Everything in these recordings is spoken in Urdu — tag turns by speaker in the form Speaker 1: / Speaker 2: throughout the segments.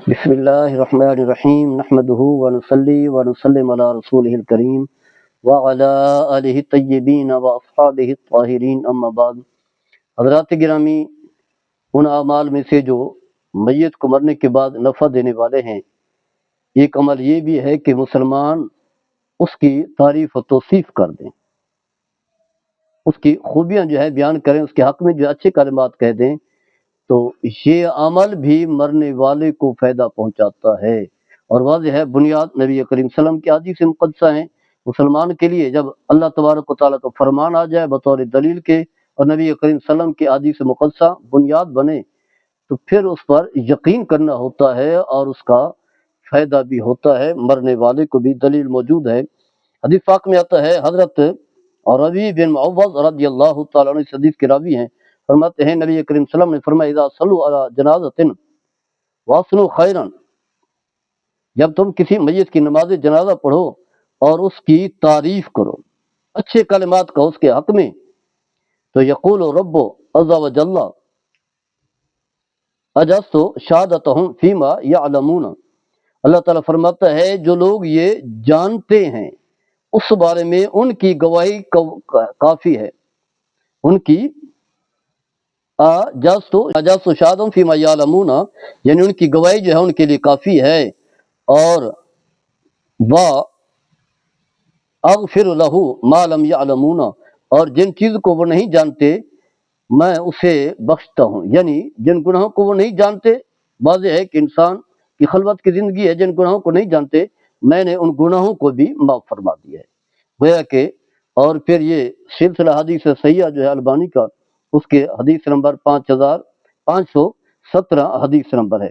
Speaker 1: بسم اللہ الرحمن الرحیم نحمده ونصلی ونسلم علی رسولہ الکریم وعلی آلہ الطیبین واصحابہ الطاہرین اما بعد۔ حضرات گرامی، ان اعمال میں سے جو میت کو مرنے کے بعد نفع دینے والے ہیں، ایک عمل یہ بھی ہے کہ مسلمان اس کی تعریف و توصیف کر دیں، اس کی خوبیاں جو ہے بیان کریں، اس کے حق میں جو اچھے کلمات کہہ دیں، تو یہ عمل بھی مرنے والے کو فائدہ پہنچاتا ہے۔ اور واضح ہے، بنیاد نبی کریم صلی اللہ علیہ وسلم کی حدیث مقدسہ ہیں۔ مسلمان کے لیے جب اللہ تبارک و تعالیٰ کا فرمان آ جائے بطور دلیل کے، اور نبی کریم صلی اللہ علیہ وسلم کی حدیث مقدسہ بنیاد بنے، تو پھر اس پر یقین کرنا ہوتا ہے اور اس کا فائدہ بھی ہوتا ہے، مرنے والے کو بھی دلیل موجود ہے۔ حدیث پاک میں آتا ہے، حضرت اور ربیع بن معوذ رضی اللہ تعالیٰ عنہ اس حدیث کے راوی ہیں، فرماتے ہیں نبی کریم صلی اللہ علیہ وسلم نے فرمایا اذا صلوا علی جنازۃ واصنوا خیرا، جب تم کسی میت کی نماز جنازہ پڑھو اور اس کی تعریف کرو، اچھے کلمات کہو اس کے حق میں، تو یقول رب عز وجل اجزت شہادتہم فیما یعلمون، اللہ تعالیٰ فرماتا ہے جو لوگ یہ جانتے ہیں اس بارے میں ان کی گواہی کافی ہے، ان کی اجازت شہادتہم فیما یعلمون، یعنی ان کی گواہی جو ہے ان کے لیے کافی ہے، اور وا اغفر لہ ما لم یعلمون، اور جن چیز کو وہ نہیں جانتے میں اسے بخشتا ہوں، یعنی جن گناہوں کو وہ نہیں جانتے، واضح ہے کہ انسان کی خلوت کی زندگی ہے، جن گناہوں کو نہیں جانتے میں نے ان گناہوں کو بھی معاف فرما دیا ہے، گویا کہ۔ اور پھر یہ سلسلہ حدیث صحیحہ جو ہے البانی کا، اس کے حدیث نمبر 5517 حدیث نمبر ہے۔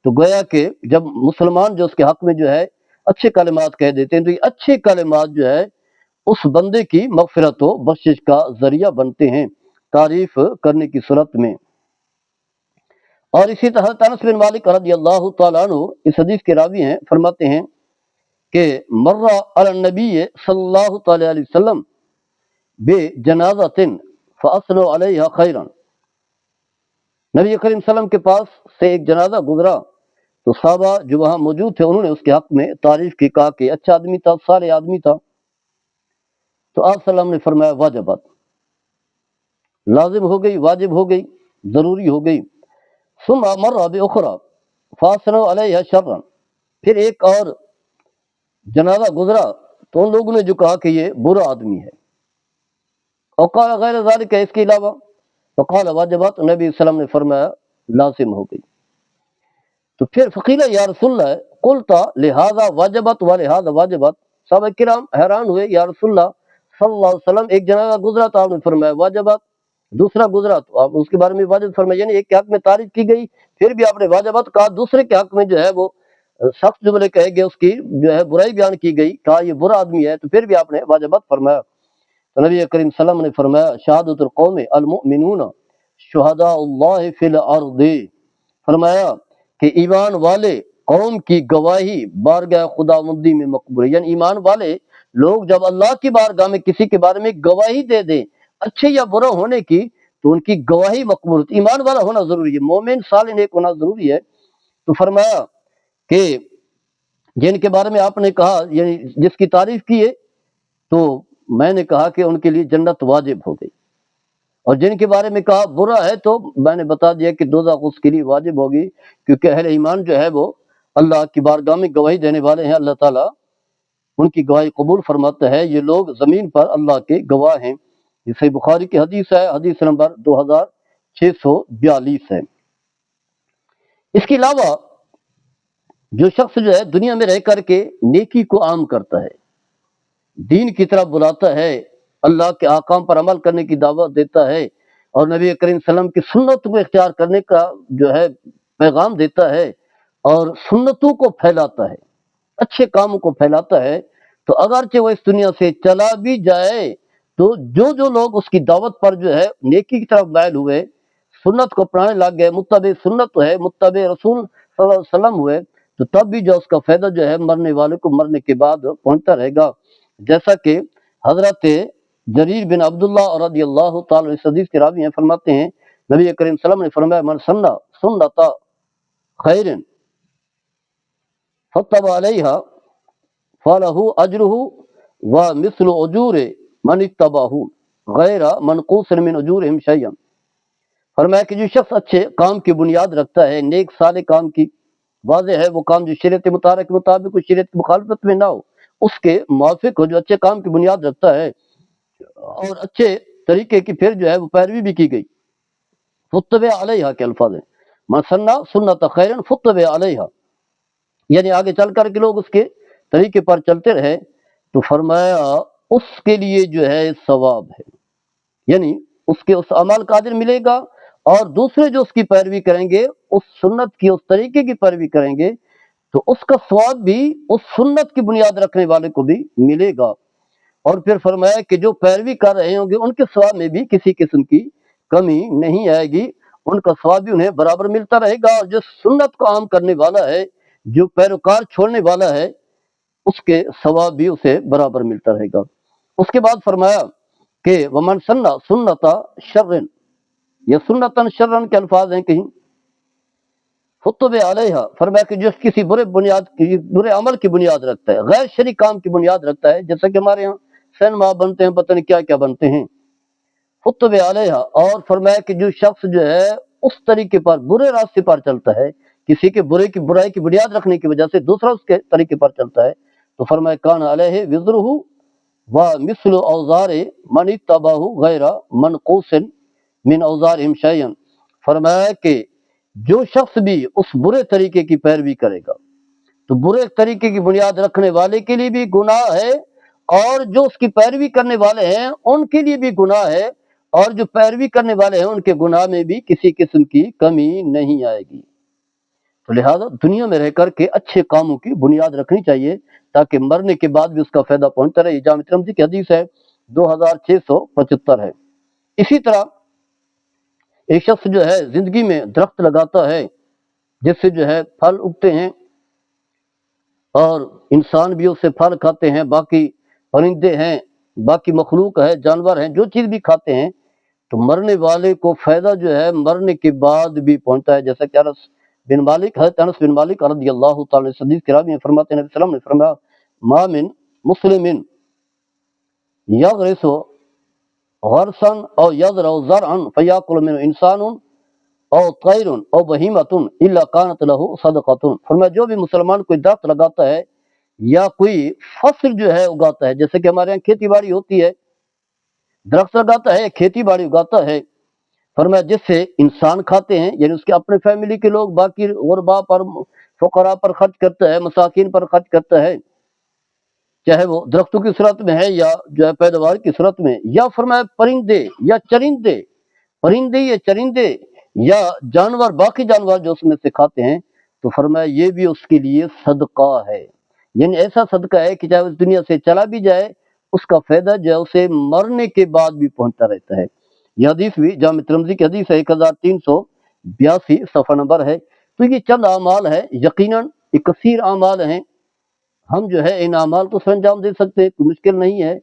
Speaker 1: تو گویا کہ جب مسلمان جو اس کے حق میں جو ہے اچھے کلمات کہہ دیتے ہیں، تو یہ اچھے کلمات جو ہے اس بندے کی مغفرت و بخشش کا ذریعہ بنتے ہیں تعریف کرنے کی صورت میں۔ اور اسی طرح انس بن مالک رضی اللہ تعالیٰ عنہ اس حدیث کے راوی ہیں، فرماتے ہیں کہ مر علی النبی صلی اللہ تعالی علیہ وسلم بجنازۃ فاثنوا علیہا خیرا، نبی کریم صلی اللہ علیہ وسلم کے پاس سے ایک جنازہ گزرا تو صحابہ جو وہاں موجود تھے انہوں نے اس کے حق میں تعریف کی، کہا کہ اچھا آدمی تھا، صالح آدمی تھا۔ تو آپ صلی اللہ علیہ وسلم نے فرمایا واجبات، لازم ہو گئی، واجب ہو گئی، ضروری ہو گئی۔ ثم مر باخرى فاثنوا علیہا شرا، پھر ایک اور جنازہ گزرا تو ان لوگوں نے جو کہا کہ یہ برا آدمی ہے، اور قال غیر ذلك، اس کے علاوہ، فقال واجبات، نبی صلی اللہ علیہ وسلم نے فرمایا لازم ہو گئی۔ تو پھر فقیل یا رسول اللہ قلت لہذا واجبات ولہذا واجبات، صحابہ کرام حیران ہوئے، یا رسول اللہ صلی اللہ علیہ وسلم ایک جنازہ گزرا تو آپ نے فرمایا واجبات، دوسرا گزرا تو آپ اس کے بارے میں واجب فرمایا، یعنی ایک کے حق میں تعریف کی گئی پھر بھی آپ نے واجبات کہا، دوسرے کے حق میں جو ہے وہ سخت جملے کہے گئے، اس کی جو ہے برائی بیان کی گئی، کہا یہ برا آدمی ہے، تو پھر بھی آپ نے واجبات فرمایا۔ تو نبی کریم صلی اللہ علیہ وسلم نے فرمایا شہادت القوم المؤمنون شہداء اللہ فی الارض، فرمایا کہ ایمان والے قوم کی گواہی بارگاہ خداوندی میں مقبول ہے، یعنی ایمان والے لوگ جب اللہ کی بارگاہ میں کسی کے بارے میں گواہی دے دیں اچھے یا برا ہونے کی، تو ان کی گواہی مقبول ہوتی ہے، ایمان والا ہونا ضروری ہے، مومن صالح نیک ہونا ضروری ہے۔ تو فرمایا کہ جن کے بارے میں آپ نے کہا، یعنی جس کی تعریف کی ہے، تو میں نے کہا کہ ان کے لیے جنت واجب ہو گئی، اور جن کے بارے میں کہا برا ہے تو میں نے بتا دیا کہ دوزخ اس کے لیے واجب ہوگی، کیونکہ اہل ایمان جو ہے وہ اللہ کی بارگاہ میں گواہی دینے والے ہیں، اللہ تعالیٰ ان کی گواہی قبول فرماتا ہے، یہ لوگ زمین پر اللہ کے گواہ ہیں۔ یہ صحیح بخاری کی حدیث ہے، حدیث نمبر 2642 ہے۔ اس کے علاوہ جو شخص جو ہے دنیا میں رہ کر کے نیکی کو عام کرتا ہے، دین کی طرف بلاتا ہے، اللہ کے احکام پر عمل کرنے کی دعوت دیتا ہے، اور نبی کریم صلی اللہ علیہ وسلم کی سنت کو اختیار کرنے کا جو ہے پیغام دیتا ہے، اور سنتوں کو پھیلاتا ہے، اچھے کاموں کو پھیلاتا ہے، تو اگرچہ وہ اس دنیا سے چلا بھی جائے تو جو لوگ اس کی دعوت پر جو ہے نیکی کی طرف مائل ہوئے، سنت کو اپنانے لگ گئے، متبع سنت ہے، متبع رسول صلی اللہ علیہ وسلم ہوئے، تو تب بھی جو اس کا فائدہ جو ہے مرنے والے کو مرنے کے بعد پہنچتا رہے گا، جیسا کہ حضرت جریر بن عبداللہ رضی اللہ تعالی اس حدیث کے راوی ہیں، فرماتے ہیں نبی کریم صلی اللہ علیہ وسلم نے فرمایا من سنہ سنت خیر فتب علیہا فلہ اجرہ و مثل اجور من اتبعہ غیر منقوص من اجورہم شیئا۔ فرمایا کہ جو شخص اچھے کام کی بنیاد رکھتا ہے، نیک صالح کام کی، واضح ہے وہ کام جو شریعت مطالعہ کے مطابق شریعت کی مخالفت میں نہ ہو، اس کے موافق ہو، جو اچھے کام کی بنیاد رکھتا ہے اور اچھے طریقے کی پھر جو ہے وہ پیروی بھی کی گئی، فتبع علیہا کے الفاظ ہیں، من سنہ سنت خیرا فتبع علیہا، یعنی آگے چل کر کے لوگ اس کے طریقے پر چلتے رہے، تو فرمایا اس کے لیے جو ہے ثواب ہے، یعنی اس کے اس عمل کا اجر ملے گا، اور دوسرے جو اس کی پیروی کریں گے، اس سنت کی، اس طریقے کی پیروی کریں گے، تو اس کا ثواب بھی اس سنت کی بنیاد رکھنے والے کو بھی ملے گا۔ اور پھر فرمایا کہ جو پیروی کر رہے ہوں گے ان کے ثواب میں بھی کسی قسم کی کمی نہیں آئے گی، ان کا ثواب بھی انہیں برابر ملتا رہے گا، اور جو سنت کو عام کرنے والا ہے، جو پیروکار چھوڑنے والا ہے، اس کے ثواب بھی اسے برابر ملتا رہے گا۔ اس کے بعد فرمایا کہ ومن سنہ سنت شر، یہ سنتن شرن کے الفاظ ہیں کہیں، فتب علیہا، فرمایا کہ جو کسی برے عمل کی بنیاد رکھتا ہے، غیر شرعی کام کی بنیاد رکھتا ہے، جیسا کہ ہمارے یہاں سینما بنتے ہیں، پتہ نہیں کیا کیا بنتے ہیں، فتب علیہا، اور فرمایا کہ جو شخص جو ہے اس طریقے پر برے راستے پر چلتا ہے، کسی کے برائی کی بنیاد رکھنے کی وجہ سے دوسرا اس کے طریقے پر چلتا ہے، تو فرمایا کان علیہ وزرہ و مثل اوزار من اتبعہ غیر منقوص من اوزارہم شیئا، فرمایا کہ جو شخص بھی اس برے طریقے کی پیروی کرے گا تو برے طریقے کی بنیاد رکھنے والے کے لیے بھی گناہ ہے، اور جو اس کی پیروی کرنے والے ہیں ان کے لیے بھی گناہ ہے، اور جو پیروی کرنے والے ہیں ان کے گناہ میں بھی کسی قسم کی کمی نہیں آئے گی۔ تو لہذا دنیا میں رہ کر کے اچھے کاموں کی بنیاد رکھنی چاہیے، تاکہ مرنے کے بعد بھی اس کا فائدہ پہنچتا رہے۔ جامع ترمذی کی حدیث ہے 2675 ہے۔ اسی طرح ایک شخص جو ہے زندگی میں درخت لگاتا ہے جس سے جو ہے پھل اگتے ہیں، اور انسان بھی اس سے پھل کھاتے ہیں، باقی پرندے ہیں، باقی مخلوق ہے، جانور ہیں، جو چیز بھی کھاتے ہیں، تو مرنے والے کو فائدہ جو ہے مرنے کے بعد بھی پہنچتا ہے، جیسا کہ انس بن مالک رضی اللہ تعالی عنہ حدیث کرامی میں فرماتے ہیں، نبی صلی اللہ علیہ وسلم نے فرمایا ما من مسلم یغرس غرسا او یزرع زرعا فیاکل منه انسان او طیر او بہیمۃ الا کانت له صدقۃ، فرمایا جو بھی مسلمان کوئی درخت لگاتا ہے یا کوئی فصل جو ہے اگاتا ہے، جیسے کہ ہمارے یہاں کھیتی باڑی ہوتی ہے، درخت لگاتا ہے، کھیتی باڑی اگاتا ہے، فرمایا جس سے انسان کھاتے ہیں، یعنی اس کے اپنے فیملی کے لوگ، باقی غربا پر، فقراء پر خرچ کرتا ہے، مساکین پر خرچ کرتا ہے، چاہے وہ درختوں کی صورت میں ہے یا جو ہے پیداوار کی صورت میں، یا فرمایا پرندے یا چرندے، پرندے یا چرندے یا جانور، باقی جانور جو اس میں سے کھاتے ہیں، تو فرمایا یہ بھی اس کے لیے صدقہ ہے، یعنی ایسا صدقہ ہے کہ چاہے اس دنیا سے چلا بھی جائے، اس کا فائدہ جو ہے اسے مرنے کے بعد بھی پہنچتا رہتا ہے۔ یہ حدیث بھی جامع ترمذی کی حدیث ہے 1382 صفحہ نمبر ہے۔ تو یہ چند اعمال ہے، یقیناً یہ کثیر اعمال ہیں، ہم جو ہے ان اعمال کو سر انجام دے سکتے ہیں، کوئی مشکل نہیں ہے،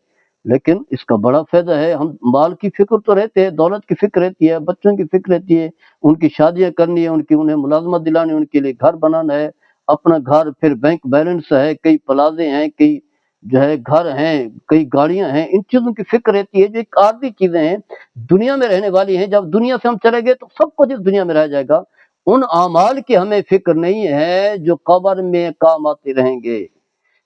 Speaker 1: لیکن اس کا بڑا فائدہ ہے۔ ہم مال کی فکر تو رہتے ہیں، دولت کی فکر رہتی ہے، بچوں کی فکر رہتی ہے، ان کی شادیاں کرنی ہے، انہیں ملازمت دلانی ہے، ان کے لیے گھر بنانا ہے، اپنا گھر، پھر بینک بیلنس ہے، کئی پلازے ہیں، کئی جو ہے گھر ہیں، کئی گاڑیاں ہیں، ان چیزوں کی فکر رہتی ہے جو ایک عارضی چیزیں ہیں، دنیا میں رہنے والی ہیں۔ جب دنیا سے ہم چلے گئے تو سب کچھ اس دنیا میں رہ جائے گا، ان اعمال کی ہمیں فکر نہیں ہے جو قبر میں کام آتے رہیں گے،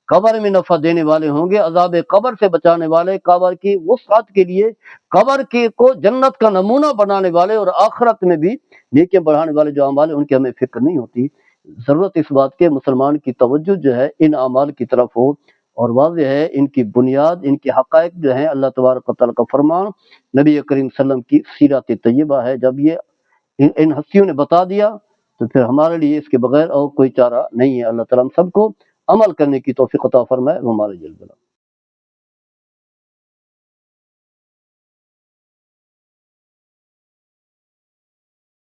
Speaker 1: قبر میں نفع دینے والے ہوں گے، عذاب قبر سے بچانے والے، قبر کی وسعت کے لیے قبر کی کو جنت کا نمونہ بنانے والے، اور آخرت میں بھی نیکیاں بڑھانے والے جو اعمال ہیں ان کی ہمیں فکر نہیں ہوتی۔ ضرورت اس بات کے مسلمان کی توجہ جو ہے ان اعمال کی طرف ہو، اور واضح ہے ان کی بنیاد، ان کے حقائق جو ہیں اللہ تبارک و تعالیٰ کا فرمان، نبی کریم صلی اللہ علیہ وسلم کی سیرت طیبہ ہے۔ جب یہ ان ہستیوں نے بتا دیا تو پھر ہمارے لیے اس کے بغیر اور کوئی چارہ نہیں ہے۔ اللہ تعالیٰ ہم سب کو عمل کرنے کی توفیق عطا فرمائے، ہمارے جل جلالہ۔